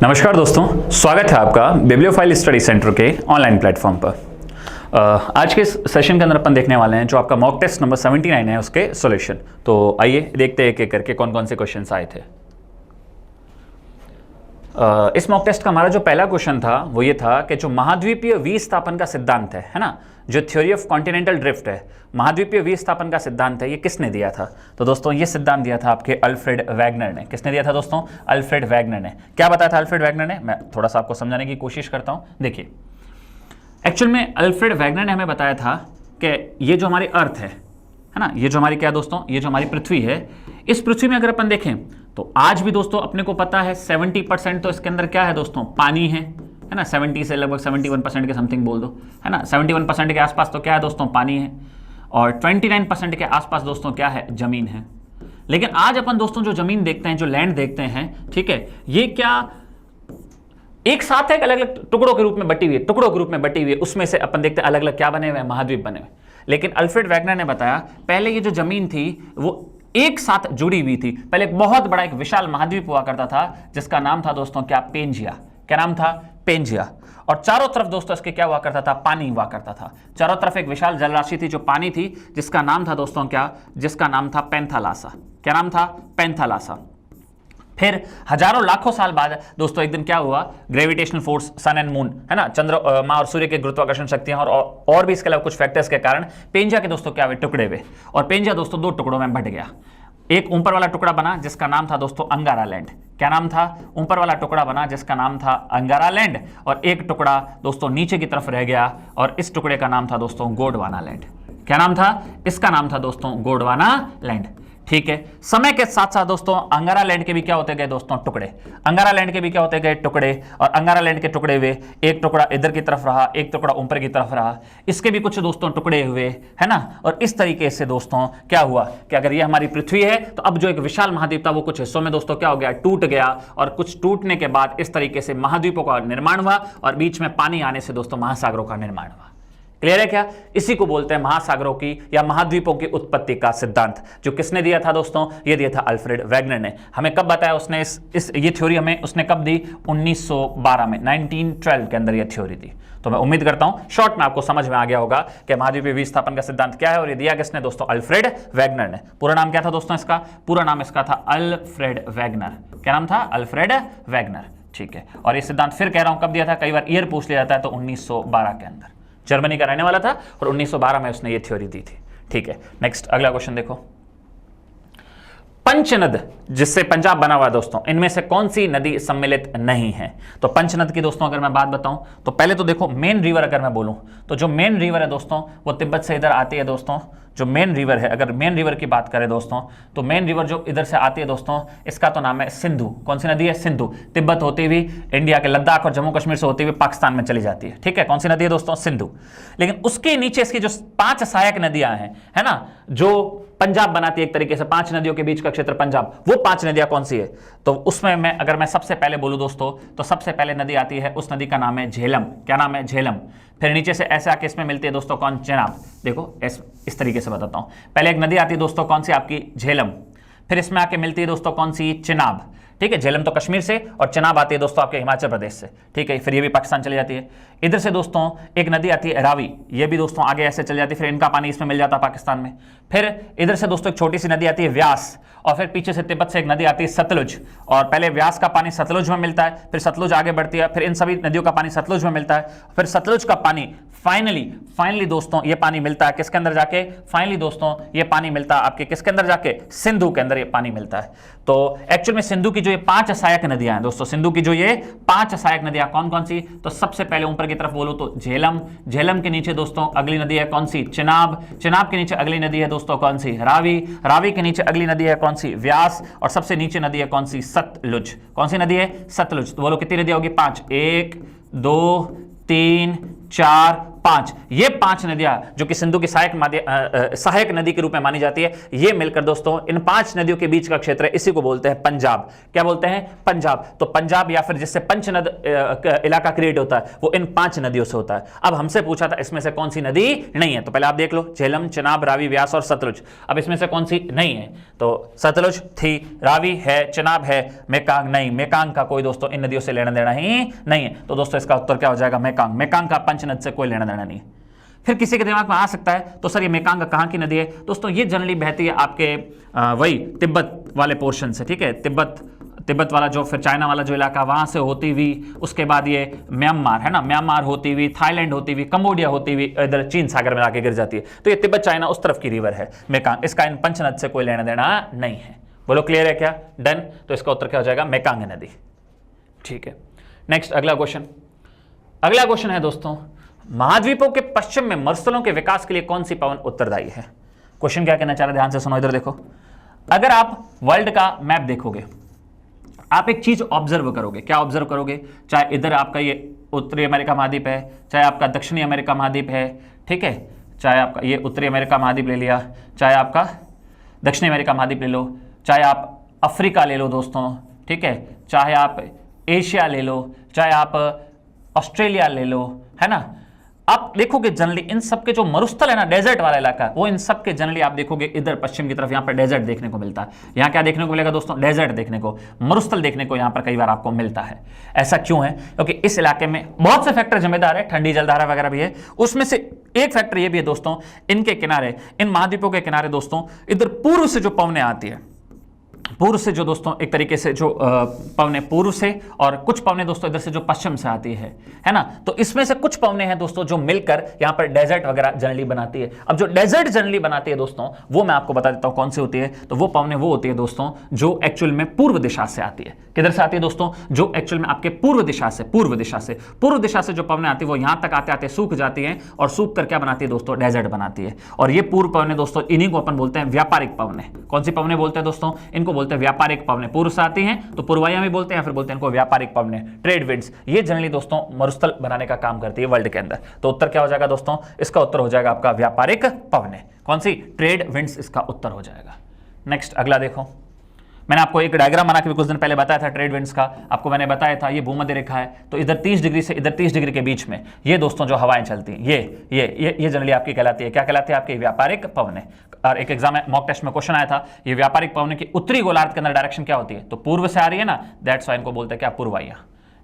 नमस्कार दोस्तों, स्वागत है आपका बिब्लियोफाइल स्टडी सेंटर के ऑनलाइन प्लेटफॉर्म पर। आज के सेशन के अंदर अपन देखने वाले हैं जो आपका मॉक टेस्ट नंबर 79 है उसके सॉल्यूशन। तो आइए देखते हैं एक एक करके कौन कौन से क्वेश्चंस आए थे। इस मॉक टेस्ट का हमारा जो पहला क्वेश्चन था वो ये था कि जो महाद्वीपीय विस्थापन का सिद्धांत है ना, जो थ्योरी ऑफ कॉन्टिनेंटल ड्रिफ्ट है, महाद्वीपीय विस्थापन का सिद्धांत है, ये किसने दिया था? तो दोस्तों ये सिद्धांत दिया था आपके अल्फ्रेड वैगनर ने। किसने दिया था दोस्तों? अल्फ्रेड वैगनर ने। क्या बताया था अल्फ्रेड वैगनर ने? मैं थोड़ा सा आपको समझाने की कोशिश करता हूं। देखिए, एक्चुअल में अल्फ्रेड वैगनर ने हमें बताया था कि ये जो हमारी अर्थ है ना, ये जो हमारी क्या दोस्तों, ये जो हमारी पृथ्वी है, इस पृथ्वी में अगर अपन देखें तो आज भी दोस्तों अपने को पता है 70% तो इसके अंदर क्या है दोस्तों, पानी है ना। 70 से लगभग 71% के समथिंग बोल दो, है ना। 71% के आसपास तो क्या है दोस्तों, पानी है। और 29% के आसपास दोस्तों क्या है, जमीन है। लेकिन आज अपन दोस्तों जो जमीन देखते हैं, जो लैंड देखते हैं, ठीक है, ये क्या एक साथ है, अलग अलग टुकड़ों के रूप में बटी हुई है, टुकड़ों के रूप में बटी हुई है। उसमें से अपन देखते हैं अलग अलग क्या बने हुए हैं, महाद्वीप बने हुए। लेकिन अल्फ्रेड वैगनर ने बताया पहले ये जो जमीन थी वो एक साथ जुड़ी हुई थी। पहले एक बहुत बड़ा एक विशाल महाद्वीप हुआ करता था जिसका नाम था दोस्तों क्या, पेंजिया। क्या नाम था? पेंजिया। और चारों तरफ दोस्तों इसके क्या हुआ करता था, पानी हुआ करता था। चारों तरफ एक विशाल जलराशि थी जो पानी थी, जिसका नाम था दोस्तों क्या, जिसका नाम था पैंथालासा। क्या नाम था? पैंथालासा। फिर हजारों लाखों साल बाद दोस्तों एक दिन क्या हुआ, gravitational force, sun and moon, है ना, चंद्रमा और सूर्य के गुरुत्वाकर्षण शक्तियां और भी इसके अलावा कुछ फैक्टर्स के कारण पेंजिया के दोस्तों क्या हुए, टुकड़े हुए। और पेंजिया दोस्तों दो टुकड़ों में बंट गया। एक ऊपर वाला टुकड़ा बना जिसका नाम था दोस्तों अंगारा लैंड। क्या नाम था? ऊपर वाला टुकड़ा बना जिसका नाम था अंगारा लैंड, और एक टुकड़ा दोस्तों नीचे की तरफ रह गया और इस टुकड़े का नाम था दोस्तों गोंडवाना लैंड। क्या नाम था? इसका नाम था दोस्तों गोंडवाना लैंड। ठीक है, समय के साथ साथ दोस्तों अंगारा लैंड के भी क्या होते गए दोस्तों, टुकड़े। अंगारा लैंड के भी क्या होते गए, टुकड़े। और अंगारा लैंड के टुकड़े हुए, एक टुकड़ा इधर की तरफ रहा, एक टुकड़ा ऊपर की तरफ रहा, इसके भी कुछ दोस्तों टुकड़े हुए, है ना। और इस तरीके से दोस्तों क्या हुआ कि अगर ये हमारी पृथ्वी है तो अब जो एक विशाल महाद्वीप था वो कुछ हिस्सों में दोस्तों क्या हो गया, टूट गया। और कुछ टूटने के बाद इस तरीके से महाद्वीपों का निर्माण हुआ और बीच में पानी आने से दोस्तों महासागरों का निर्माण हुआ। क्लियर है क्या? इसी को बोलते हैं महासागरों की या महाद्वीपों की उत्पत्ति का सिद्धांत। जो किसने दिया था दोस्तों? ये दिया था अल्फ्रेड वैगनर ने। हमें कब बताया उसने ये थ्योरी हमें उसने कब दी? 1912 में, 1912 के अंदर ये थ्योरी दी। तो मैं उम्मीद करता हूं शॉर्ट में आपको समझ में आ गया होगा कि महाद्वीपीय विस्थापन का सिद्धांत क्या है, और ये दिया किसने दोस्तों? अल्फ्रेड वैगनर ने। पूरा नाम क्या था दोस्तों इसका? पूरा नाम इसका था अल्फ्रेड वैगनर। क्या नाम था? Alfred Wegener. ठीक है, और ये सिद्धांत फिर कह रहा हूं कब दिया था, कई बार ईयर पूछ लिया जाता है, तो 1912 के अंदर। जर्मनी का रहने वाला था और 1912 में उसने ये थ्योरी दी थी। ठीक है, नेक्स्ट अगला क्वेश्चन देखो। पंचनद जिससे पंजाब बना हुआ दोस्तों, इनमें से कौन सी नदी सम्मिलित नहीं है? तो पंचनद की दोस्तों अगर मैं बात बताऊं तो पहले तो देखो मेन रिवर अगर मैं बोलूं तो जो मेन रिवर है दोस्तों वो तिब्बत से इधर आती है दोस्तों। जो मेन रिवर है, अगर मेन रिवर की बात करें दोस्तों तो मेन रिवर जो इधर से आती है दोस्तों, इसका तो नाम है सिंधु। कौन सी नदी है? सिंधु। तिब्बत होती हुई इंडिया के लद्दाख और जम्मू कश्मीर से होती हुई पाकिस्तान में चली जाती है। ठीक है, कौन सी नदी है दोस्तों? सिंधु। लेकिन उसके नीचे इसकी जो 5 सहायक नदियां हैं, है ना, जो पंजाब बनाती है एक तरीके से, 5 नदियों के बीच का क्षेत्र पंजाब, वो 5 नदियां कौन सी है? तो उसमें मैं अगर मैं सबसे पहले बोलूं दोस्तों तो सबसे पहले नदी आती है, उस नदी का नाम है झेलम। क्या नाम है? झेलम। फिर नीचे से ऐसे आके इसमें मिलती है दोस्तों कौन? चेनाब। देखो इस तरीके से बताता हूं। पहले एक नदी आती है दोस्तों कौन सी? आपकी झेलम। फिर इसमें आके मिलती है दोस्तों कौन सी? चिनाब। ठीक है, झेलम तो कश्मीर से और चिनाब आती है दोस्तों आपके हिमाचल प्रदेश से। ठीक है, फिर ये भी पाकिस्तान चली जाती है। इधर से दोस्तों एक नदी आती है रावी, ये भी दोस्तों आगे ऐसे चली जाती है, फिर इनका पानी इसमें मिल जाता है पाकिस्तान में। फिर इधर से दोस्तों एक छोटी सी नदी आती है व्यास, और फिर पीछे से तिब्बत से एक नदी आती है सतलुज। और पहले व्यास का पानी सतलुज में मिलता है, फिर सतलुज आगे बढ़ती है, फिर इन सभी नदियों का पानी सतलुज में मिलता है, फिर सतलुज का पानी फाइनली दोस्तों ये पानी मिलता है किसके अंदर जाके? फाइनली दोस्तों ये पानी मिलता है आपके किसके अंदर जाके? सिंधु के अंदर ये पानी मिलता है। तो एक्चुअल में सिंधु की जो ये 5 सहायक नदियां हैं दोस्तों, सिंधु की जो ये 5 सहायक नदियां कौन कौन सी? तो सबसे पहले ऊपर की तरफ बोलो तो झेलम। झेलम के नीचे दोस्तों अगली नदी है कौन सी? चिनाब। चिनाब के नीचे अगली नदी है दोस्तों कौन सी? रावी। रावी के नीचे अगली नदी है कौन सी? व्यास। और सबसे नीचे नदी है कौन सी? सतलुज। कौन सी नदी है? सतलुज। तो बोलो कितनी नदियां होगी? 5। 1 2 3 4 5, ये 5 नदियां जो कि सिंधु की सहायक नदी के रूप में मानी जाती है, ये मिलकर दोस्तों इन 5 नदियों के बीच का क्षेत्र है, इसी को बोलते हैं पंजाब। क्या बोलते हैं? पंजाब। तो पंजाब या फिर जिससे पंचनद इलाका क्रिएट होता है वो इन 5 नदियों से होता है। अब हमसे पूछा था इसमें से कौन सी नदी नहीं है, तो पहले आप देख लो, झेलम, चिनाब, रावी, व्यास और सतलुज। अब इसमें से कौन सी नहीं है? तो सतलुज थी, रावी है, चिनाब है, मेकांग नहीं। मेकांग का कोई दोस्तों इन नदियों से लेना देना ही नहीं है, तो दोस्तों इसका उत्तर क्या हो जाएगा? मेकांग। मेकांग का पंचनद से कोई लेना देना नहीं। फिर किसी के दिमाग में आ सकता है तो सर ये मेकांग कहां की नदी है? दोस्तों ये जनरली बहती है आपके वही तिब्बत वाले पोर्शन से, ठीक है, तिब्बत वाला जो फिर चाइना वाला जो इलाका, वहां से होती हुई उसके बाद ये म्यांमार है ना, म्यांमार होती हुई, थाईलैंड होती हुई, कंबोडिया होती हुई इधर चीन सागर में आके गिर जाती है। तो ये तिब्बत चाइना उस तरफ की रिवर है मेकांग, इसका इन पंचनद से कोई लेना देना नहीं है। बोलो क्लियर है क्या? डन। तो इसका उत्तर क्या हो जाएगा? मेकांग नदी। ठीक है, नेक्स्ट अगला क्वेश्चन। अगला क्वेश्चन है दोस्तों, महाद्वीपों के पश्चिम में मरुस्थलों के विकास के लिए कौन सी पवन उत्तरदायी है? क्वेश्चन क्या कहना चाह रहे हैं, ध्यान से सुनो, इधर देखो। अगर आप वर्ल्ड का मैप देखोगे, आप एक चीज ऑब्जर्व करोगे। क्या ऑब्जर्व करोगे? चाहे इधर आपका ये उत्तरी अमेरिका महाद्वीप है, चाहे आपका दक्षिणी अमेरिका महाद्वीप है, ठीक है, चाहे आपका ये उत्तरी अमेरिका महाद्वीप ले लिया, चाहे आपका दक्षिणी अमेरिका महाद्वीप ले लो, चाहे आप अफ्रीका ले लो दोस्तों, ठीक है, चाहे आप एशिया ले लो, चाहे आप ऑस्ट्रेलिया ले लो, है ना। आप देखोगे जनरली इन सब के जो मरुस्थल है ना, डेजर्ट वाला इलाका, वो इन सब के जनरली आप देखोगे इधर पश्चिम की तरफ यहाँ पर डेजर्ट देखने को मिलता है। यहाँ क्या देखने को मिलेगा दोस्तों? डेजर्ट देखने को, मरुस्थल देखने को यहाँ पर कई बार आपको मिलता है। ऐसा क्यों है? क्योंकि इस इलाके में बहुत से फैक्टर जिम्मेदार है, ठंडी जलधारा वगैरह भी है, उसमें से एक फैक्टर ये भी है दोस्तों, इनके किनारे, इन महाद्वीपों के किनारे दोस्तों, इधर पूर्व से जो पवनें आती है, पूर्व से जो दोस्तों एक तरीके से जो पवने पूर्व से, और कुछ पवने दोस्तों इधर से जो पश्चिम से आती है ना। तो इसमें से कुछ पवने हैं दोस्तों जो मिलकर यहां पर डेजर्ट वगैरह जनरली बनाती है। अब जो डेजर्ट जनरली बनाती है दोस्तों, वो मैं आपको बता देता हूं कौन सी होती है। तो वो पवने वो होती है दोस्तों जो एक्चुअल में पूर्व दिशा से आती है। किधर से आती है दोस्तों? जो एक्चुअल में आपके पूर्व दिशा से जो पवने आती है वो यहां तक आते आते सूख जाती है, और सूख कर क्या बनाती है दोस्तों? डेजर्ट बनाती है। और ये पूर्व पवने दोस्तों, इन्हीं को अपन बोलते हैं व्यापारिक पवने। कौन सी पवने बोलते हैं दोस्तों? इनको बोलते हैं व्यापारिक पवने। पूर्व से आती हैं तो पूर्वायामी बोलते हैं, या फिर बोलते हैं इनको व्यापारिक पवने, ट्रेड विंड्स। ये जनरली दोस्तों मरुस्थल बनाने का काम करती है वर्ल्ड के अंदर। तो उत्तर क्या हो जाएगा दोस्तों? इसका उत्तर हो जाएगा आपका व्यापारिक पवने। कौन सी? ट्रेड विंड्स इसका उत्तर हो जाएगा। नेक्स्ट अगला देखो, मैंने आपको एक डायग्राम बना के कुछ दिन पहले बताया था ट्रेड विंड्स का। आपको मैंने बताया था ये भूमध्य रेखा है, तो इधर 30 डिग्री से इधर 30 डिग्री के बीच में ये दोस्तों जो हवाएं चलती हैं, ये जनरली आपकी कहलाती है, क्या कहलाती है? आपकी व्यापारिक पवने। और एक एग्जाम में मॉक टेस्ट में क्वेश्चन आया था, ये व्यापारिक पवने की उत्तरी गोलार्ध के अंदर डायरेक्शन क्या होती है? तो पूर्व से आ रही है ना, दैट्स व्हाई इनको बोलते हैं क्या? पूर्वाया।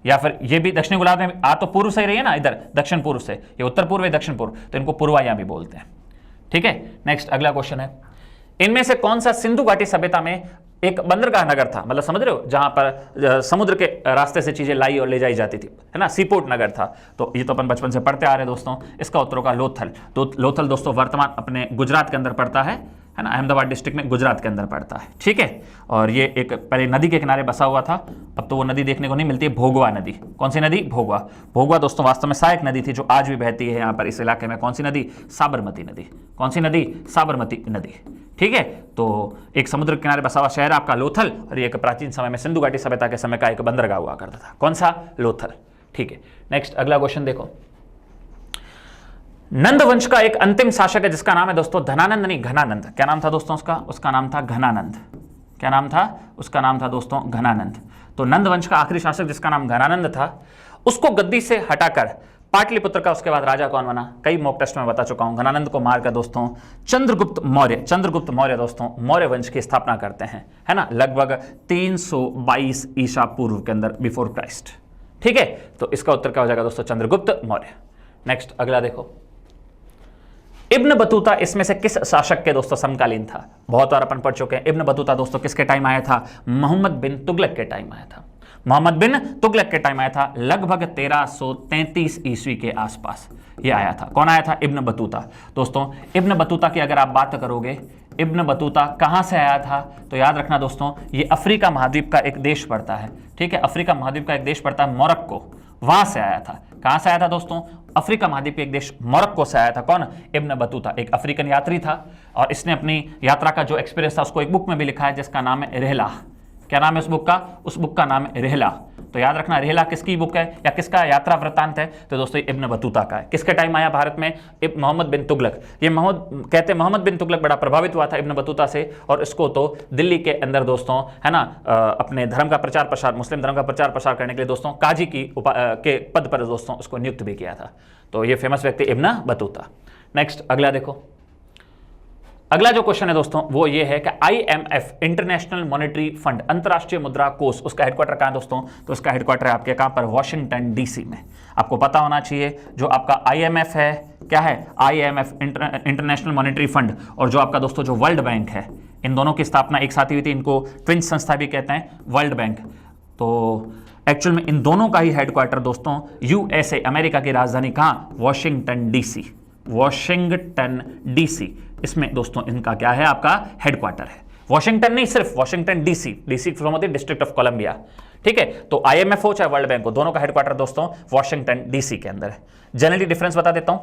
या फिर ये भी दक्षिणी गोलार्ध में आ तो पूर्व से ही रही है ना, इधर दक्षिण पूर्व से, ये उत्तर पूर्व है, दक्षिण पूर्व, तो इनको पूर्वाया भी बोलते हैं। ठीक है, नेक्स्ट अगला क्वेश्चन है, इनमें से कौन सा सिंधु घाटी सभ्यता में एक बंदरगाह नगर था? मतलब समझ रहे हो, जहां पर समुद्र के रास्ते से चीजें लाई और ले जाई जाती थी, है ना, सीपोर्ट नगर था। तो ये तो अपन बचपन से पढ़ते आ रहे हैं दोस्तों। इसका उत्तर होगा लोथल। तो लोथल दोस्तों वर्तमान अपने गुजरात के अंदर पड़ता है ना, अहमदाबाद डिस्ट्रिक्ट में गुजरात के अंदर पड़ता है। ठीक है, और ये एक पहले नदी के किनारे बसा हुआ था, अब तो वो नदी देखने को नहीं मिलती है, भोगवा नदी। कौन सी नदी? भोगवा। भोगवा दोस्तों वास्तव में सहायक नदी थी जो आज भी बहती है यहाँ पर इस इलाके में। कौन सी नदी? साबरमती नदी। कौन सी नदी? साबरमती नदी। ठीक है, तो एक समुद्र के किनारे बसा हुआ शहर आपका लोथल, और ये एक प्राचीन समय में सिंधु घाटी सभ्यता के समय का एक बंदरगाह हुआ करता था। कौन सा? लोथल। ठीक है, नेक्स्ट अगला क्वेश्चन देखो, नंद वंश का एक अंतिम शासक है जिसका नाम है दोस्तों धनानंद, नहीं घनानंद। क्या नाम था दोस्तों उसका? उसका नाम था घनानंद। क्या नाम था? उसका नाम था दोस्तों घनानंद। तो नंद वंश का आखिरी शासक जिसका नाम घनानंद था, उसको गद्दी से हटाकर पाटलिपुत्र का उसके बाद राजा कौन बना? कई मॉक टेस्ट में बता चुका हूं। घनानंद को मारकर दोस्तों चंद्रगुप्त मौर्य दोस्तों मौर्य वंश की स्थापना करते हैं, है ना, लगभग 322 ईसा पूर्व के अंदर, बिफोर क्राइस्ट। ठीक है, तो इसका उत्तर क्या हो जाएगा दोस्तों? चंद्रगुप्त मौर्य। नेक्स्ट अगला देखो, इब्न बतूता इसमें से किस शासक के दोस्तों समकालीन था? बहुत बार अपन पढ़ चुके हैं। इब्न बतूता दोस्तों किसके टाइम आया था? मोहम्मद बिन तुगलक के टाइम आया था। मोहम्मद बिन तुगलक के टाइम आया था, लगभग 1333 ईस्वी के आसपास ये आया था। कौन आया था? Ibn Battuta. दोस्तों इब्न बतूता की अगर आप बात करोगे, इब्न बतूता कहां से आया था, तो याद रखना दोस्तों ये अफ्रीका महाद्वीप का एक देश पड़ता है। ठीक है, अफ्रीका महाद्वीप का एक देश पड़ता है मोरक्को, वहां से आया था। कहां से आया था दोस्तों? अफ्रीका महाद्वीप के एक देश मोरक्को से आया था। कौन? Ibn Battuta. एक अफ्रीकन यात्री था, और इसने अपनी यात्रा का जो एक्सपीरियंस था उसको एक बुक में भी लिखा है जिसका नाम है रहला। क्या नाम है उस बुक का? उस बुक का नाम है रहला। तो याद रखना रेहला किसकी बुक है या किसका यात्रा वृत्तांत है, तो दोस्तों इब्न बतूता का है। किसके टाइम आया भारत में? मोहम्मद बिन तुगलक। ये कहते हैं मोहम्मद बिन तुगलक बड़ा प्रभावित हुआ था इब्न बतूता से, और इसको तो दिल्ली के अंदर दोस्तों है ना अपने धर्म का प्रचार प्रसार, मुस्लिम धर्म का प्रचार प्रसार करने के लिए दोस्तों काजी के पद पर दोस्तों उसको नियुक्त भी किया था। तो ये फेमस व्यक्ति इब्न बतूता। नेक्स्ट अगला देखो, अगला जो क्वेश्चन है दोस्तों वो ये है कि IMF इंटरनेशनल मॉनेटरी फंड, अंतरराष्ट्रीय मुद्रा कोष, उसका हेडक्वार्टर कहाँ है दोस्तों? तो उसका हेडक्वार्टर है आपके कहाँ पर? वॉशिंगटन DC में। आपको पता होना चाहिए जो आपका IMF है क्या है? IMF इंटरनेशनल मॉनेटरी फंड, और जो आपका दोस्तों जो वर्ल्ड बैंक है, इन दोनों की स्थापना एक साथ हुई थी। इनको ट्विंस संस्था भी कहते हैं, वर्ल्ड बैंक। तो एक्चुअल में इन दोनों का ही हेडक्वार्टर दोस्तों USA अमेरिका की राजधानी कहाँ? Washington DC। वॉशिंगटन DC इसमें दोस्तों इनका क्या है? आपका हेडक्वार्टर है। वॉशिंगटन नहीं, सिर्फ Washington DC from the district of Columbia. ठीक है, तो IMF हो चाहे वर्ल्ड बैंक हो, दोनों का हेडक्वार्टर दोस्तों वॉशिंगटन DC के अंदर है। जनरली डिफरेंस बता देता हूं।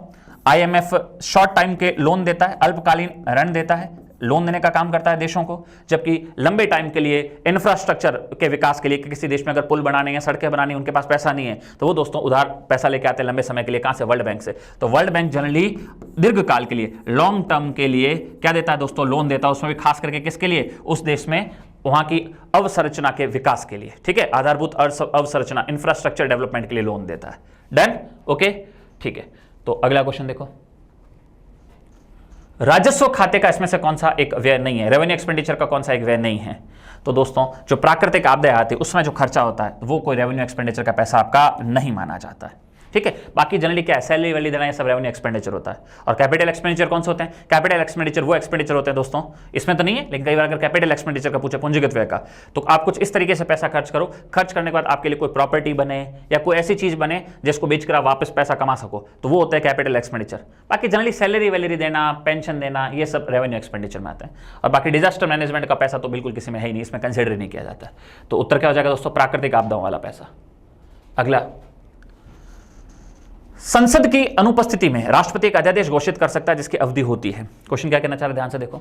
IMF शॉर्ट टाइम के लोन देता है, अल्पकालीन ऋण देता है, लोन देने का काम करता है देशों को, जबकि लंबे टाइम के लिए इंफ्रास्ट्रक्चर के विकास के लिए, किसी देश में अगर पुल बनाने हैं, सड़कें बनानी है, उनके पास पैसा नहीं है, तो वो दोस्तों उधार पैसा लेके आते हैं लंबे समय के लिए। कहां से? वर्ल्ड बैंक से। तो वर्ल्ड बैंक जनरली दीर्घकाल के लिए, लॉन्ग टर्म के लिए क्या देता है दोस्तों? लोन देता है। उसमें भी खास करके किसके लिए? उस देश में वहां की अवसंरचना के विकास के लिए। ठीक है, आधारभूत अवसंरचना, इंफ्रास्ट्रक्चर डेवलपमेंट के लिए लोन देता है। डन? ओके, ठीक है। तो अगला क्वेश्चन देखो, राजस्व खाते का इसमें से कौन सा एक व्यय नहीं है? रेवेन्यू एक्सपेंडिचर का कौन सा एक व्यय नहीं है? तो दोस्तों जो प्राकृतिक आपदाएं आती है उसमें जो खर्चा होता है वो कोई रेवेन्यू एक्सपेंडिचर का पैसा आपका नहीं माना जाता है। ठीक है, बाकी जनरली क्या है? सैलरी वैली देना, ये सब रेवेन्यू एक्सपेंडिचर होता है। और कैपिटल एक्सपेंडिचर कौन से होते हैं? कैपिटल एक्सपेंडिचर वो एक्सपेंडिचर होते हैं दोस्तों, इसमें तो नहीं है, लेकिन कई बार अगर कैपिटल एक्सपेंडिचर का पूछे, पूंजीगत व्यय का, तो आप कुछ इस तरीके से पैसा खर्च करो, खर्च करने के बाद आपके लिए कोई प्रॉपर्टी बने या कोई ऐसी चीज बने जिसको बेचकर आप वापस पैसा कमा सको, तो वो होता है कैपिटल एक्सपेंडिचर। बाकी जनरली सैलरी वैलरी देना, पेंशन देना, ये सब रेवेन्यू एक्सपेंडिचर में आता है। और बाकी डिजास्टर मैनेजमेंट का पैसा तो बिल्कुल किसी में है ही नहीं, इसमें कंसिडर नहीं किया जाता। तो उत्तर क्या हो जाएगा दोस्तों? प्राकृतिक आपदाओं वाला पैसा। अगला, संसद की अनुपस्थिति में राष्ट्रपति एक अध्यादेश घोषित कर सकता है जिसकी अवधि होती है। क्वेश्चन क्या कहना चाह रहे हैं? ध्यान से देखो।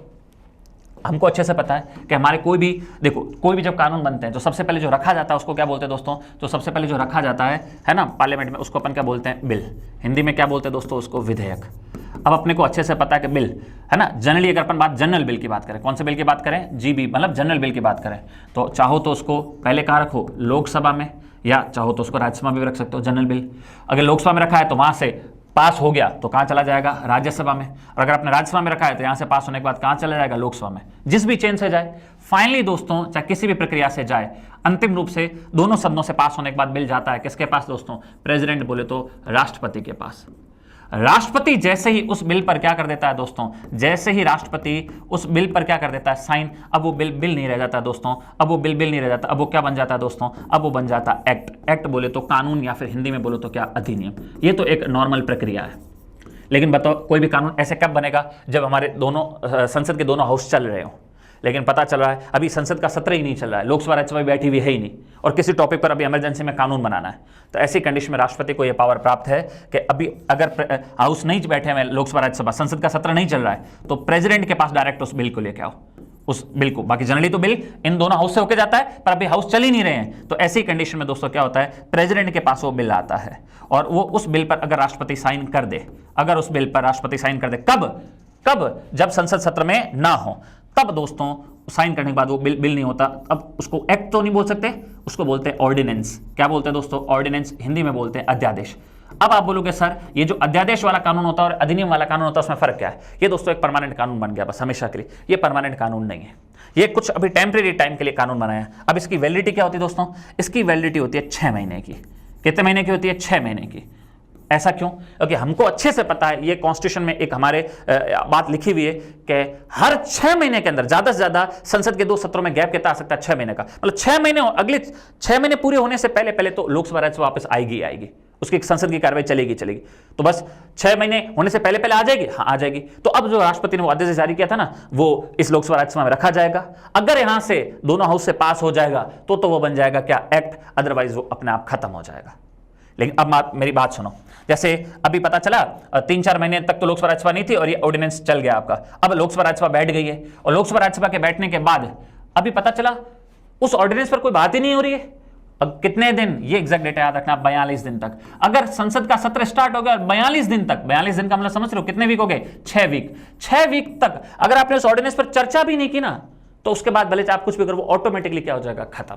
हमको अच्छे से पता है कि हमारे कोई भी जब कानून बनते हैं तो सबसे पहले जो रखा जाता है उसको क्या बोलते हैं दोस्तों? तो सबसे पहले जो रखा जाता है ना पार्लियामेंट में, उसको अपन क्या बोलते हैं? बिल। हिंदी में क्या बोलते हैं दोस्तों? उसको विधेयक। अब अपने को अच्छे से पता है कि बिल है ना, जनरली अगर अपन बात जनरल बिल की बात करें, कौन से बिल की बात करें? GB, मतलब जनरल बिल की बात करें, तो चाहो तो उसको पहले कहाँ रखो? लोकसभा में, या चाहो तो उसको राज्यसभा में भी रख सकते हो जनरल बिल। अगर लोकसभा में रखा है तो वहां से पास हो गया तो कहां चला जाएगा? राज्यसभा में। और अगर आपने राज्यसभा में रखा है तो यहां से पास होने के बाद कहां चला जाएगा? लोकसभा में। जिस भी चेन से जाए, फाइनली दोस्तों चाहे किसी भी प्रक्रिया से जाए, अंतिम रूप से दोनों सदनों से पास होने के बाद बिल जाता है किसके पास दोस्तों? प्रेसिडेंट बोले तो राष्ट्रपति के पास। राष्ट्रपति जैसे ही उस बिल पर क्या कर देता है दोस्तों? जैसे ही राष्ट्रपति उस बिल पर क्या कर देता है? साइन। अब वो बिल नहीं रह जाता दोस्तों, अब वो बिल नहीं रह जाता, अब वो क्या बन जाता है दोस्तों? अब वो बन जाता एक्ट। एक्ट बोले तो कानून, या फिर हिंदी में बोलो तो क्या? अधिनियम। ये तो एक नॉर्मल प्रक्रिया है। लेकिन बताओ कोई भी कानून ऐसे कब बनेगा? जब हमारे दोनों संसद के दोनों हाउस चल रहे हो। लेकिन पता चल रहा है अभी संसद का सत्र ही नहीं चल रहा है, लोकसभा राज्यसभा बैठी हुई है ही नहीं, और किसी टॉपिक पर अभी इमरजेंसी में कानून बनाना है। तो ऐसी कंडीशन में राष्ट्रपति को यह पावर प्राप्त है कि अभी अगर हाउस नहीं बैठे हुए, लोकसभा राज्यसभा, संसद का सत्र नहीं चल रहा है, तो प्रेसिडेंट के पास डायरेक्ट उस बिल को लेके आओ, उस बिल को। बाकी जनरली तो बिल इन दोनों हाउस से होकर जाता है, पर अभी हाउस चल ही नहीं रहे हैं, तो ऐसी कंडीशन में दोस्तों क्या होता है? प्रेसिडेंट के पास वो बिल आता है, और वो उस बिल पर अगर राष्ट्रपति साइन कर दे, अगर उस बिल पर राष्ट्रपति साइन कर दे, कब? जब संसद सत्र में ना हो, तब दोस्तों साइन करने के बाद वो बिल नहीं होता। अब उसको एक्ट तो नहीं बोल सकते, उसको बोलते हैं ऑर्डिनेंस। क्या बोलते हैं दोस्तों? ऑर्डिनेंस। हिंदी में बोलते हैं अध्यादेश। अब आप बोलोगे सर ये जो अध्यादेश वाला कानून होता है और अधिनियम वाला कानून होता है उसमें फर्क क्या है? ये दोस्तों एक परमानेंट कानून बन गया बस हमेशा के लिए। ये परमानेंट कानून नहीं है, ये कुछ अभी टेम्परेरी टाइम के लिए कानून बनाया। अब इसकी वैलिडिटी क्या होती है दोस्तों? इसकी वैलिडिटी होती है 6 महीने की। कितने महीने की होती है? 6 महीने की। ऐसा क्यों? क्योंकि हमको अच्छे से पता है, ये कॉन्स्टिट्यूशन में एक हमारे बात लिखी हुई है कि हर 6 महीने के अंदर ज्यादा से ज्यादा संसद के 2 सत्रों में गैप कितना आ सकता है? 6 महीने का। मतलब 6 महीने, अगले 6 महीने पूरे होने से पहले तो लोकसभा राज्यसभा वापस आएगी, उसकी संसद की कार्रवाई चलेगी। तो बस 6 महीने होने से पहले आ जाएगी। हाँ, आ जाएगी। तो अब जो राष्ट्रपति ने वो आदेश जारी किया था ना, वो इस लोकसभा राज्यसभा में रखा जाएगा। अगर यहां से दोनों हाउस से पास हो जाएगा तो वो बन जाएगा क्या? एक्ट। अदरवाइज वो अपने आप खत्म हो जाएगा। लेकिन अब मेरी बात सुनो, जैसे अभी पता चला 3-4 महीने तक तो लोकसभा राज्यसभा नहीं थी और ये ऑर्डिनेंस चल गया आपका। अब लोकसभा राज्यसभा बैठ गई है, और लोकसभा राज्यसभा के बैठने के बाद अभी पता चला उस ऑर्डिनेंस पर कोई बात ही नहीं हो रही है, अब कितने दिन, ये एग्जैक्ट डेटा याद रखना, 42 दिन तक। अगर संसद का सत्र स्टार्ट हो गया 42 दिन तक, 42 दिन का मतलब समझ रहे हो कितने वीक हो गए, 6 वीक। 6 वीक तक अगर आपने उस ऑर्डिनेंस पर चर्चा भी नहीं की ना, तो उसके बाद भले आप कुछ भी करो, वो ऑटोमेटिकली क्या हो जाएगा, खत्म।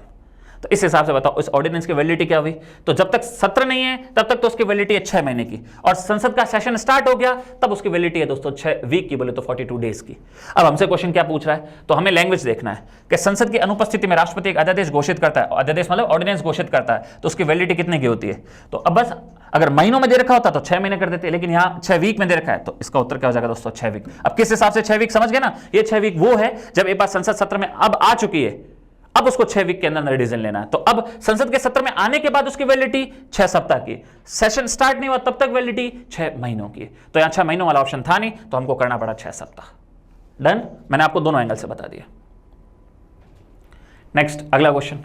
तो इस हिसाब से बताओ इस ऑर्डिनेंस की वैलिडिटी क्या हुई। तो जब तक सत्र नहीं है तब तक तो उसकी वैलिडिटी है 6 महीने की, और संसद का सेशन स्टार्ट हो गया तब उसकी वैलिडिटी है दोस्तों 6 वीक की, बोले तो 42 डेज की। अब हमसे क्वेश्चन क्या पूछ रहा है, तो हमें लैंग्वेज देखना है कि संसद की अनुपस्थिति में राष्ट्रपति एक अध्यादेश घोषित करता है, अध्यादेश मतलब ऑर्डिनेंस घोषित करता है, तो उसकी वैलिडिटी कितने की होती है। तो अब बस अगर महीनों में दे रखा होता तो 6 महीने कर देते, लेकिन यहां 6 वीक में दे रखा है, तो इसका उत्तर क्या हो जाएगा दोस्तों, 6 वीक। अब किस हिसाब से 6 वीक, समझ गए ना, ये 6 वीक वो है जब एक बार संसद सत्र में अब आ चुकी है, अब उसको 6 वीक के अंदर डिसीजन लेना है। तो अब संसद के सत्र में आने के बाद उसकी वैलिडिटी 6 सप्ताह की, सेशन स्टार्ट नहीं हुआ तब तक वैलिडिटी 6 महीनों की। तो यहां 6 महीनों वाला ऑप्शन था नहीं, तो हमको करना पड़ा 6 सप्ताह। डन, मैंने आपको दोनों एंगल से बता दिया। नेक्स्ट अगला क्वेश्चन,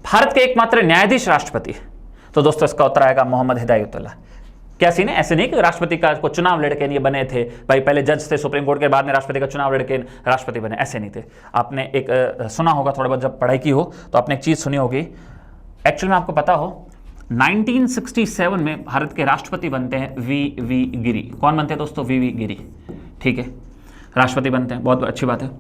भारत के एकमात्र न्यायाधीश राष्ट्रपति, तो दोस्तों इसका उत्तर आएगा मोहम्मद हिदायतुल्लाह। क्या सीन है, ऐसे नहीं कि राष्ट्रपति का को चुनाव लड़के ये बने थे भाई, पहले जज थे सुप्रीम कोर्ट के, बाद में राष्ट्रपति का चुनाव लड़के राष्ट्रपति बने, ऐसे नहीं थे। आपने एक सुना होगा थोड़ा बहुत, जब पढ़ाई की हो तो आपने एक चीज सुनी होगी, एक्चुअली में आपको पता हो 1967 में भारत के राष्ट्रपति बनते हैं वी गिरी। कौन बनते हैं दोस्तों, वी गिरी, ठीक है, राष्ट्रपति बनते हैं, बहुत अच्छी बात है।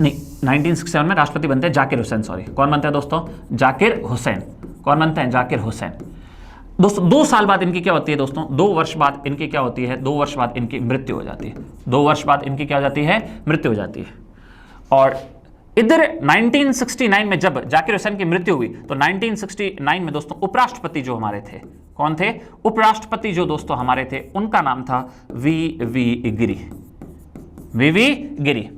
नहीं, 1967 में राष्ट्रपति बनते हैं जाकिर हुसैन, सॉरी, कौन बनते हैं दोस्तों, जाकिर हुसैन। कौन बनते हैं, जाकिर हुसैन। दोस्तों 2 साल बाद इनकी क्या होती है दोस्तों, 2 वर्ष बाद इनकी क्या होती है, 2 वर्ष बाद इनकी मृत्यु हो जाती है। 2 वर्ष बाद इनकी क्या हो जाती है, मृत्यु हो जाती है। और इधर 1969 में जब जाकिर हुसैन की मृत्यु हुई, तो 1969 में दोस्तों उपराष्ट्रपति जो हमारे थे, कौन थे, उपराष्ट्रपति जो दोस्तों हमारे थे, उनका नाम था वी गिरी, वी गिरी।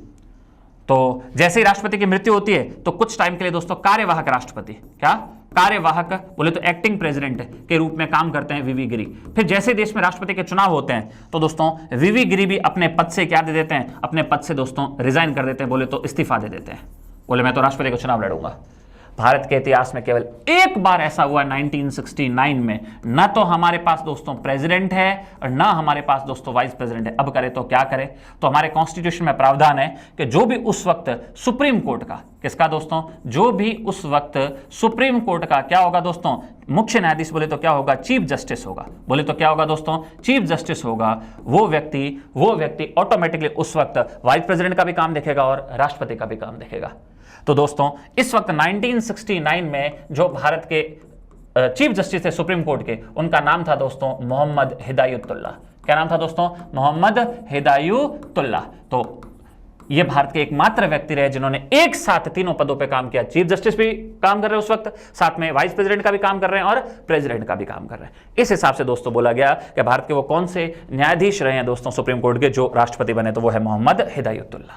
तो जैसे ही राष्ट्रपति की मृत्यु होती है तो कुछ टाइम के लिए दोस्तों कार्यवाहक राष्ट्रपति, क्या कार्यवाहक बोले तो एक्टिंग प्रेसिडेंट के रूप में काम करते हैं वी गिरी। फिर जैसे देश में राष्ट्रपति के चुनाव होते हैं तो दोस्तों वी गिरी भी अपने पद से क्या दे देते हैं, अपने पद से दोस्तों रिजाइन कर देते हैं, बोले तो इस्तीफा दे देते हैं, बोले मैं तो राष्ट्रपति का चुनाव लड़ूंगा। भारत के इतिहास में केवल एक बार ऐसा हुआ 1969 में, ना तो हमारे पास दोस्तों प्रेसिडेंट है और ना हमारे पास दोस्तों वाइस प्रेसिडेंट है। अब करे तो क्या करे, तो हमारे कॉन्स्टिट्यूशन में प्रावधान है कि जो भी उस वक्त सुप्रीम कोर्ट का, किसका दोस्तों, जो भी उस वक्त सुप्रीम कोर्ट का क्या होगा दोस्तों, मुख्य न्यायाधीश, बोले तो क्या होगा, चीफ जस्टिस होगा, बोले तो क्या होगा दोस्तों, चीफ जस्टिस होगा, वो व्यक्ति ऑटोमेटिकली उस वक्त वाइस प्रेसिडेंट का भी काम देखेगा और राष्ट्रपति का भी काम देखेगा। तो दोस्तों इस वक्त 1969 में जो भारत के चीफ जस्टिस थे सुप्रीम कोर्ट के, उनका नाम था दोस्तों मोहम्मद हिदायतुल्लाह। क्या नाम था दोस्तों, मोहम्मद हिदायतुल्लाह। तो ये भारत के एकमात्र व्यक्ति रहे जिन्होंने एक साथ तीनों पदों पे काम किया, चीफ जस्टिस भी काम कर रहे हैं उस वक्त, साथ में वाइस प्रेसिडेंट का भी काम कर रहे हैं और प्रेसिडेंट का भी काम कर रहे हैं। इस हिसाब से दोस्तों बोला गया कि भारत के वो कौन से न्यायाधीश रहे हैं दोस्तों सुप्रीम कोर्ट के जो राष्ट्रपति बने, तो वो है मोहम्मद हिदायतुल्लाह।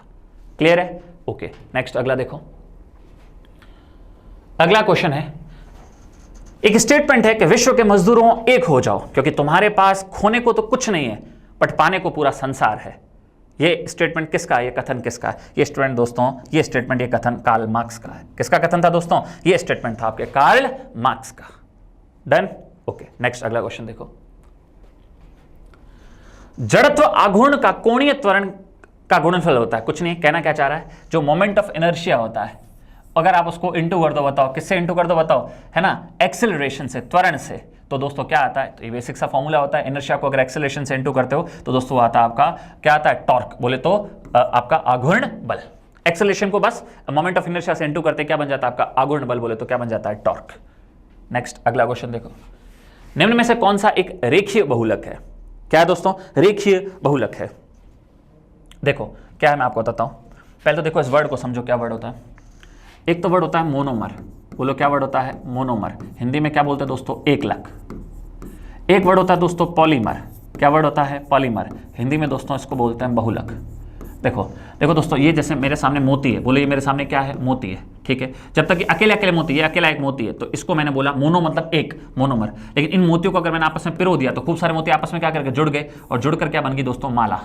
क्लियर है, ओके। नेक्स्ट अगला देखो, अगला क्वेश्चन है, एक स्टेटमेंट है कि विश्व के मजदूरों एक हो जाओ, क्योंकि तुम्हारे पास खोने को तो कुछ नहीं है बट पाने को पूरा संसार है। ये स्टेटमेंट किसका है, ये कथन किसका है, ये स्टूडेंट दोस्तों, ये स्टेटमेंट, ये कथन कार्ल मार्क्स का है। किसका कथन था दोस्तों, ये स्टेटमेंट था आपके कार्ल मार्क्स का। Done, okay. नेक्स्ट अगला क्वेश्चन देखो, जड़त्व आघूर्ण का कोणीय त्वरण का गुणनफल होता है, कुछ नहीं, कहना क्या चाह रहा है, जो मोमेंट ऑफ इनर्शिया होता है, अगर आप उसको इंटू कर दो, बताओ किससे इंटू कर दो, बताओ, है ना, एक्सेलरेशन से, त्वरण से, तो दोस्तों क्या आता है, तो ये बेसिक सा फॉर्मूला होता है, इनर्शिया को अगर एक्सेलरेशन से इंटू करते हो तो दोस्तों आता है आपका क्या आता है, टॉर्क, बोले तो आपका आघूर्ण बल। एक्सेलरेशन को बस मोमेंट ऑफ इनर्शिया से इंटू करते क्या बन जाता है आपका आघूर्ण बल, बोले तो क्या बन जाता है, टॉर्क। नेक्स्ट अगला क्वेश्चन देखो, निम्न में से कौन सा एक रेखीय बहुलक है। क्या है दोस्तों, रेखीय बहुलक है। देखो क्या है, मैं आपको बताता हूं, पहले तो देखो इस वर्ड को समझो, क्या वर्ड होता है। एक तो वर्ड होता है मोनोमर, बोलो क्या वर्ड होता है, मोनोमर, हिंदी में क्या बोलते हैं दोस्तों, एकलक। एक वर्ड होता है दोस्तों पॉलीमर, क्या वर्ड होता है, पॉलीमर, हिंदी में दोस्तों इसको बोलते हैं बहुलक। देखो दोस्तों, ये जैसे मेरे सामने मोती है, बोलो ये मेरे सामने क्या है, मोती है, ठीक है। जब तक ये अकेले अकेले मोती, ये अकेला एक मोती है, तो इसको मैंने बोला मोनो मतलब एक, मोनोमर। लेकिन इन मोतियों को अगर मैंने आपस में पिरो दिया तो खूब सारे मोती आपस में क्या करके जुड़ गए, और जुड़कर क्या बन गई दोस्तों, माला।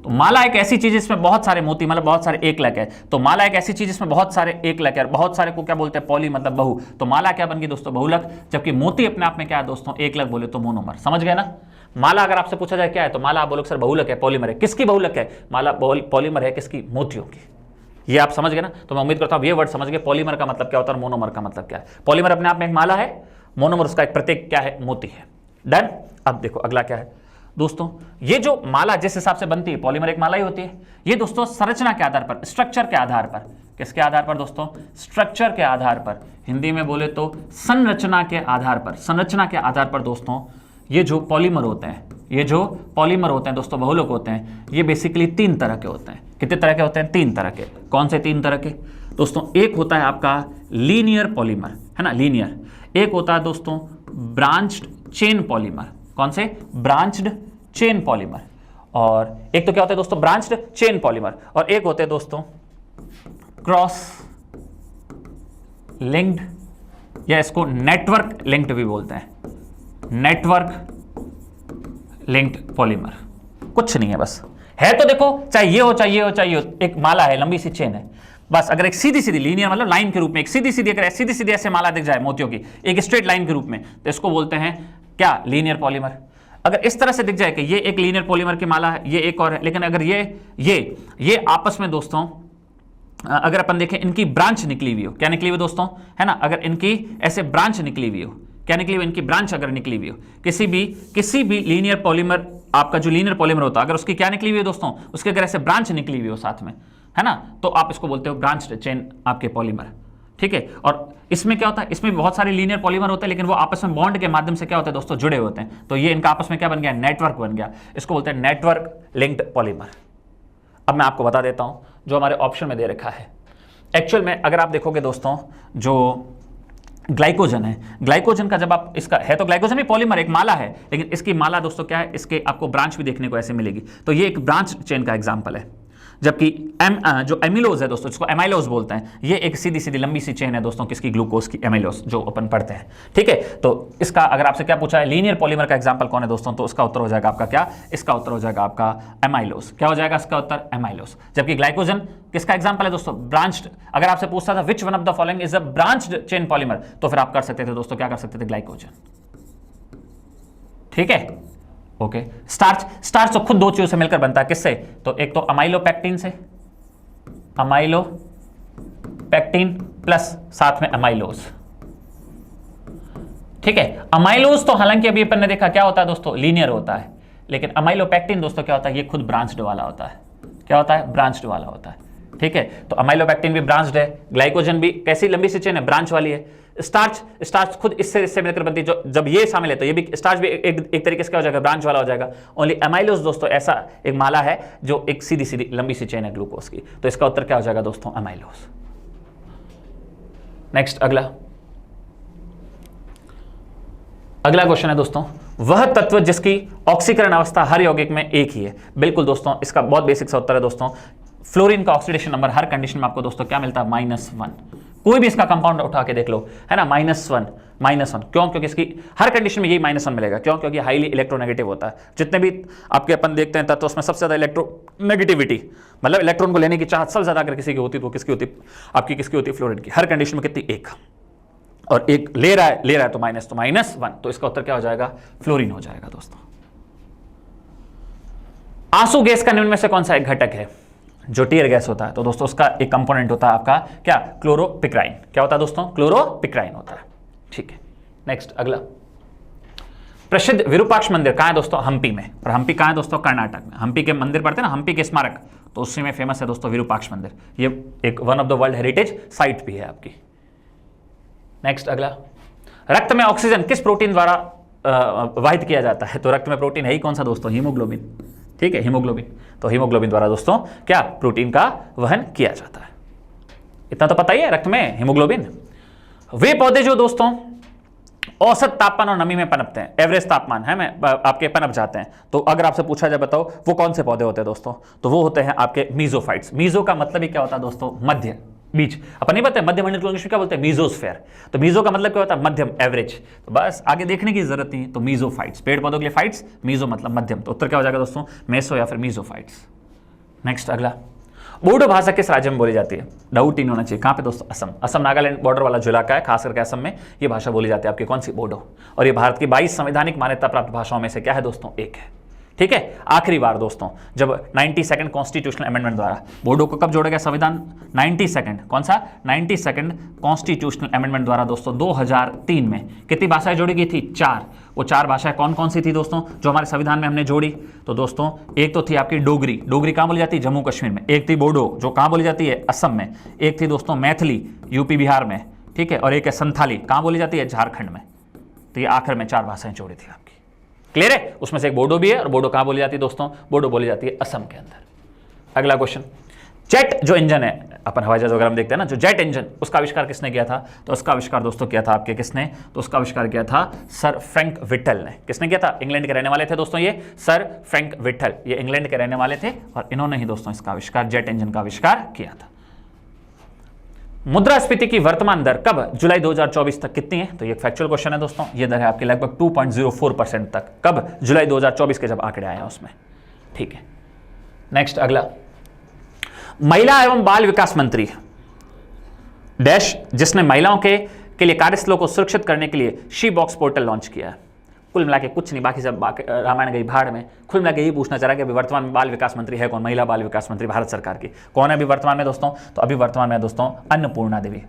तो माला एक ऐसी चीज जिसमें बहुत सारे मोती, मतलब बहुत सारे एकलक है। तो माला एक ऐसी चीज जिसमें बहुत सारे एकलक है, बहुत सारे को क्या बोलते हैं, पॉली मतलब बहु। तो माला क्या बन गई दोस्तों, बहुलक, जबकि मोती अपने आप में क्या है दोस्तों, एकलक, बोले तो मोनोमर। समझ गए ना। माला अगर आपसे पूछा जाए क्या है, तो माला आप बोलोगे सर बहुलक है, पॉलीमर है। किसकी बहुलक है, माला पॉलीमर है, किसकी, मोतियों की। ये आप समझ गए ना, तो मैं उम्मीद करता हूं ये वर्ड समझ गए। पॉलीमर का मतलब क्या होता है और मोनोमर का मतलब क्या है। पॉलीमर अपने आप में एक माला है, मोनोमर उसका एक प्रतीक क्या है, मोती है। डन। अब देखो अगला क्या है दोस्तों, ये जो माला जिस हिसाब से बनती है, पॉलीमर एक माला ही होती है। ये दोस्तों संरचना के आधार पर, स्ट्रक्चर के आधार पर, किसके आधार पर दोस्तों, स्ट्रक्चर के आधार पर, हिंदी में बोले तो संरचना के आधार पर, संरचना के आधार पर दोस्तों ये जो पॉलीमर होते हैं, ये जो पॉलीमर होते हैं दोस्तों, बहुलक होते हैं, ये बेसिकली 3 तरह के होते हैं। कितने तरह के होते हैं, 3 तरह के। कौन से 3 तरह के दोस्तों, एक होता है आपका लीनियर पॉलीमर, है ना, लीनियर। एक होता है दोस्तों ब्रांच्ड चेन पॉलीमर। कौन से, ब्रांच्ड चेन पॉलीमर। और एक तो क्या होता है दोस्तों, ब्रांच्ड चेन पॉलीमर, और एक होते हैं दोस्तों क्रॉस लिंक्ड, या इसको नेटवर्क लिंक्ड भी बोलते हैं, नेटवर्क लिंक्ड पॉलीमर। कुछ नहीं है, बस है तो देखो, चाहे ये हो चाहे ये हो चाहे ये हो, एक माला है, लंबी सी चेन है, बस। अगर एक सीधी सीधी लीनियर मतलब लाइन के रूप में, एक सीधी सीधी, अगर सीधी सीधी ऐसे माला दिख जाए मोतियों की, एक स्ट्रेट लाइन के रूप में, तो इसको बोलते हैं क्या, लीनियर पॉलीमर। अगर इस तरह से दिख जाए कि ये एक लीनियर पॉलीमर की माला है, ये एक और है, लेकिन अगर ये आपस में दोस्तों अगर अपन देखें इनकी ब्रांच निकली हुई हो, क्या निकली हुई दोस्तों, है ना, अगर इनकी ऐसे ब्रांच निकली हुई हो, क्या निकली हुई, इनकी ब्रांच अगर निकली हुई हो, किसी भी लीनियर पॉलीमर, आपका जो लीनियर पॉलीमर होता है, अगर उसकी क्या निकली हुई है दोस्तों, उसके अगर ऐसे ब्रांच निकली हुई हो साथ में, है ना, तो आप इसको बोलते हो ब्रांच्ड चेन आपके पॉलीमर। ठीक है। और इसमें क्या होता है, इसमें बहुत सारे लीनियर पॉलीमर होते हैं, लेकिन वो आपस में बॉन्ड के माध्यम से क्या होता है दोस्तों, जुड़े होते हैं। तो ये इनका आपस में क्या बन गया, नेटवर्क बन गया। इसको बोलते हैं नेटवर्क लिंक्ड पॉलीमर। अब मैं आपको बता देता हूं जो हमारे ऑप्शन में दे रखा है। एक्चुअल में अगर आप देखोगे दोस्तों, जो ग्लाइकोजन है, ग्लाइकोजन का जब आप, इसका है तो ग्लाइकोजन भी पॉलीमर, एक माला है, लेकिन इसकी माला दोस्तों क्या है, इसके आपको ब्रांच भी देखने को ऐसे मिलेगी। तो ये एक ब्रांच चेन का एग्जांपल है। जबकि जो एमिलोज है दोस्तों, जिसको एमाइलोज बोलते हैं, ये एक सीधी सीधी लंबी सी चेन है दोस्तों, किसकी, ग्लूकोज की, एमाइलोज, जो अपन पढ़ते हैं। ठीक है। तो इसका अगर आपसे क्या पूछा है, लीनियर पॉलीमर का एग्जांपल कौन है दोस्तों, तो उसका उत्तर हो जाएगा आपका क्या, इसका उत्तर हो जाएगा आपका एमाइलोज। क्या हो जाएगा इसका उत्तर, एमाइलोज। जबकि ग्लाइकोजन किसका एग्जांपल है दोस्तों, ब्रांच्ड। अगर आपसे पूछता था which one of the following is a branched chain polymer, तो फिर आप कर सकते थे दोस्तों, क्या कर सकते थे, ग्लाइकोजन। ठीक है। ओके। स्टार्च तो खुद 2 चीजों से मिलकर बनता है, किससे, तो एक तो अमाइलोपेक्टिन से, अमाइलोपेक्टिन प्लस साथ में अमाइलोज। ठीक है। अमाइलोज तो हालांकि अभी अपन ने देखा क्या होता है दोस्तों, लीनियर होता है, लेकिन अमाइलोपेक्टिन दोस्तों क्या होता है, ये खुद ब्रांच्ड वाला होता है। क्या होता है, ब्रांच्ड वाला होता है। ठीक है। तो अमाइलोपेक्टिन भी ब्रांच्ड है, ग्लाइकोजन भी कैसी लंबी सी चेन है, ब्रांच वाली है। स्टार्च खुद इससे मिलकर बनती है, जो जब ये शामिल है तो ये भी, स्टार्च भी एक तरीके से क्या हो जाएगा, ब्रांच वाला हो जाएगा। ओनली एमाइलोज दोस्तों ऐसा एक माला है जो एक सीधी सीधी लंबी सी चेन है ग्लूकोज की। तो इसका उत्तर क्या हो जाएगा दोस्तों, एमाइलोज। नेक्स्ट अगला क्वेश्चन है दोस्तों, वह तत्व जिसकी ऑक्सीकरण अवस्था हर यौगिक में एक ही है। बिल्कुल दोस्तों, इसका बहुत बेसिक सा उत्तर है दोस्तों, फ्लोरीन का ऑक्सीडेशन नंबर हर कंडीशन में आपको दोस्तों क्या मिलता है, -1। कोई भी इसका कंपाउंड उठा के देख लो, है ना, -1। क्यों, क्योंकि इसकी हर कंडीशन में यही -1 मिलेगा। क्यों, क्योंकि हाईली इलेक्ट्रोनेगेटिव होता है। जितने भी आपके अपन देखते हैं तत्व, उसमें सबसे ज्यादा इलेक्ट्रोनेगेटिविटी, मतलब इलेक्ट्रॉन को लेने की चाहत सबसे ज्यादा अगर किसी की होती तो किसकी होती, आपकी किसकी होती, फ्लोरीन की। हर कंडीशन में कितनी, 1। और एक ले रहा है तो -1। तो इसका उत्तर क्या हो जाएगा, फ्लोरीन हो जाएगा दोस्तों। आंसू गैस का निम्न में से कौन सा एक घटक है, जो टीयर गैस होता है, तो दोस्तों उसका एक कंपोनेंट होता है आपका क्या, क्लोरोपिक्राइन। क्या होता है दोस्तों, क्लोरोपिक्राइन होता है। ठीक है। नेक्स्ट अगला, प्रसिद्ध विरूपाक्ष मंदिर कहां है दोस्तों, हम्पी में। और हम्पी कहां है दोस्तों, कर्नाटक में। हम्पी के मंदिर पढ़ते हैं ना, हम्पी के स्मारक, तो उसी में फेमस है दोस्तों विरूपाक्ष मंदिर। ये एक one of the world heritage site भी है आपकी। नेक्स्ट अगला, रक्त में ऑक्सीजन किस प्रोटीन द्वारा वाहित किया जाता है, तो रक्त में प्रोटीन है ही कौन सा दोस्तों, हीमोग्लोबिन। ठीक है, हीमोग्लोबिन। तो हीमोग्लोबिन द्वारा दोस्तों क्या, प्रोटीन का वहन किया जाता है। इतना तो पता ही है, रक्त में हीमोग्लोबिन। वे पौधे जो दोस्तों औसत तापमान और नमी में पनपते हैं, एवरेज तापमान है में आपके पनप जाते हैं, तो अगर आपसे पूछा जाए बताओ वो कौन से पौधे होते हैं दोस्तों, तो वो होते हैं आपके मीजोफाइट्स। मीजो का मतलब ही क्या होता है दोस्तों, मध्य, बीच। अपन नहीं पता मध्य मंडल को इंग्लिश में क्या बोलते हैं, मीजोस्फेयर। तो मीजो का मतलब क्या होता है, मध्यम, एवरेज। तो बस आगे देखने की जरूरत नहीं। तो मीजोफाइट्स, पेड़ पौधों के लिए फाइट्स, मीजो मतलब मध्यम। तो उत्तर क्या हो जाएगा दोस्तों, मेसो या फिर मीजोफाइट्स। नेक्स्ट अगला, बोडो भाषा किस राज्य में बोली जाती है, डाउट नहीं होना चाहिए। कहां पे दोस्तों, असम। असम नागालैंड बॉर्डर वाला जो इलाका है, खास करके असम में ये भाषा बोली जाती है आपकी, कौन सी, बोडो। और ये भारत की 22 संवैधानिक मान्यता प्राप्त भाषाओं में से क्या है दोस्तों, एक है। ठीक है, आखिरी बार दोस्तों जब 92nd कॉन्स्टिट्यूशनल अमेंडमेंट द्वारा बोडो को कब जोड़ा गया संविधान, 92nd कौन सा 92nd कॉन्स्टिट्यूशनल अमेंडमेंट द्वारा दोस्तों 2003 में कितनी भाषाएं जोड़ी गई थी, 4। वो 4 भाषाएं कौन कौन सी थी दोस्तों जो हमारे संविधान में हमने जोड़ी, तो दोस्तों एक तो थी आपकी डोगरी, डोगरी कहाँ बोली जाती है, जम्मू कश्मीर में। एक थी बोडो जो कहाँ बोली जाती है, असम में। एक थी दोस्तों मैथिली, यूपी बिहार में, ठीक है। और एक है संथाली, कहाँ बोली जाती है, झारखंड में। तो ये आखिर में 4 भाषाएं जोड़ी थी आपकी, क्लियर है। उसमें से एक बोडो भी है, और बोडो कहाँ बोली जाती है दोस्तों, बोडो बोली जाती है असम के अंदर। अगला क्वेश्चन, जेट जो इंजन है, अपन हवाई जहाज वगैरह में देखते हैं ना, जो जेट इंजन, उसका आविष्कार किसने किया था, तो उसका आविष्कार दोस्तों किया था आपके किसने, तो उसका आविष्कार किया था सर फ्रैंक विटल ने। किसने किया था, इंग्लैंड के रहने वाले थे दोस्तों ये सर फ्रैंक विटल, ये इंग्लैंड के रहने वाले थे, और इन्होंने ही दोस्तों इसका आविष्कार, जेट इंजन का आविष्कार किया था। मुद्रास्फीति की वर्तमान दर कब, जुलाई 2024 तक कितनी है, तो ये फैक्चुअल क्वेश्चन है दोस्तों। ये दर है आपकी लगभग 2.04% तक, कब, जुलाई 2024 के जब आंकड़े आए हैं उसमें, ठीक है। नेक्स्ट अगला, महिला एवं बाल विकास मंत्री डैश, जिसने महिलाओं के लिए कार्यस्थलों को सुरक्षित करने के लिए शी बॉक्स पोर्टल लॉन्च किया है। कुल मिला के कुछ नहीं, बाकी सब रामायण गई भाड़ में। कुल मिला के यही पूछना चाह रहा है कि अभी वर्तमान में बाल विकास मंत्री है कौन, महिला बाल विकास मंत्री भारत सरकार की कौन है अभी वर्तमान में दोस्तों, तो अभी वर्तमान में दोस्तों अन्नपूर्णा देवी।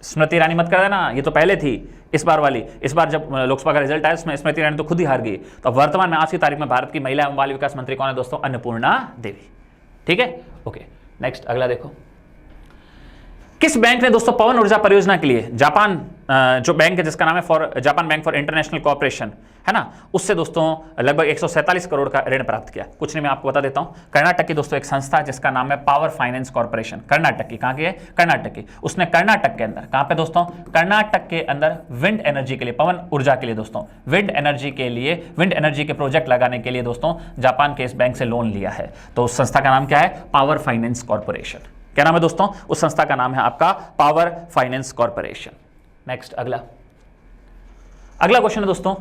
स्मृति ईरानी मत कर देना, ये तो पहले थी, इस बार वाली, इस बार जब लोकसभा का रिजल्ट आया उसमें स्मृति ईरानी तो खुद ही हार गई। तो वर्तमान में आज की तारीख में भारत की महिला एवं बाल विकास मंत्री कौन है दोस्तों, अन्नपूर्णा देवी, ठीक है। ओके, नेक्स्ट अगला देखो, किस बैंक ने दोस्तों पवन ऊर्जा परियोजना के लिए जापान जो बैंक है जिसका नाम है Japan bank for international cooperation है ना, उससे दोस्तों लगभग 147 करोड़ का ऋण प्राप्त किया। कुछ नहीं, मैं आपको बता देता हूं, कर्नाटक की दोस्तों एक संस्था जिसका नाम है पावर फाइनेंस कॉर्पोरेशन, कर्नाटक की, कहां की है, कर्नाटक की। उसने कर्नाटक के अंदर, कहां पे दोस्तों, कर्नाटक के अंदर विंड एनर्जी के लिए, पवन ऊर्जा के लिए दोस्तों, विंड एनर्जी के लिए, विंड एनर्जी के प्रोजेक्ट लगाने के लिए दोस्तों जापान के इस बैंक से लोन लिया है। तो उस संस्था का नाम क्या है, पावर फाइनेंस कॉर्पोरेशन। क्या नाम है दोस्तों, उस संस्था का नाम है आपका पावर फाइनेंस कॉर्पोरेशन। नेक्स्ट अगला क्वेश्चन है दोस्तों,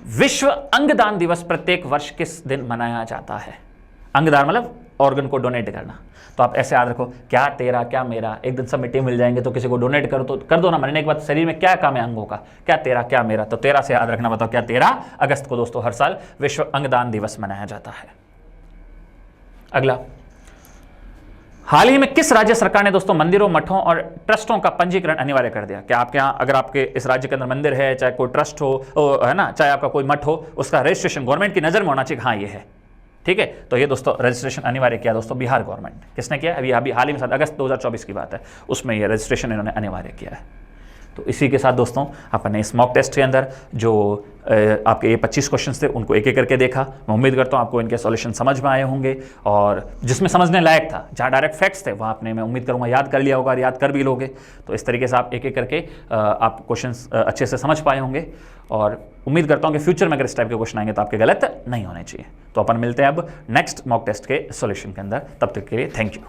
विश्व अंगदान दिवस प्रत्येक वर्ष किस दिन मनाया जाता है। अंगदान मतलब ऑर्गन को डोनेट करना। तो आप ऐसे याद रखो, क्या तेरा क्या मेरा, एक दिन सब मिट्टी मिल जाएंगे तो किसी को डोनेट करो तो कर दो ना, मरने के बाद शरीर में क्या काम है अंगों का, क्या तेरा क्या मेरा। तो 13 से याद रखना, बताओ क्या 13 अगस्त को दोस्तों हर साल विश्व अंगदान दिवस मनाया जाता है। अगला, हाल ही में किस राज्य सरकार ने दोस्तों मंदिरों, मठों और ट्रस्टों का पंजीकरण अनिवार्य कर दिया। क्या आपके यहाँ, अगर आपके इस राज्य के अंदर मंदिर है, चाहे कोई ट्रस्ट हो, है ना, चाहे आपका कोई मठ हो, उसका रजिस्ट्रेशन गवर्नमेंट की नजर में होना चाहिए, हाँ ये है, ठीक है। तो ये दोस्तों रजिस्ट्रेशन अनिवार्य किया दोस्तों बिहार गवर्नमेंट। किसने किया, अभी हाल ही में अगस्त 2024 की बात है, उसमें ये रजिस्ट्रेशन इन्होंने अनिवार्य किया है। तो इसी के साथ दोस्तों अपन ने इस मॉक टेस्ट के अंदर जो आपके ये 25 क्वेश्चंस थे उनको एक एक करके देखा। मैं उम्मीद करता हूँ आपको इनके सॉल्यूशन समझ में आए होंगे, और जिसमें समझने लायक था, जहाँ डायरेक्ट फैक्ट्स थे वहाँ आपने, मैं उम्मीद करूँगा याद कर लिया होगा और याद कर भी लोगे। तो इस तरीके से आप एक एक करके आप क्वेश्चंस अच्छे से समझ पाए होंगे, और उम्मीद करता हूँ कि फ्यूचर में अगर इस टाइप के क्वेश्चन आएंगे तो आपके गलत नहीं होने चाहिए। तो अपन मिलते हैं अब नेक्स्ट मॉक टेस्ट के सॉल्यूशन के अंदर, तब तक के लिए थैंक यू।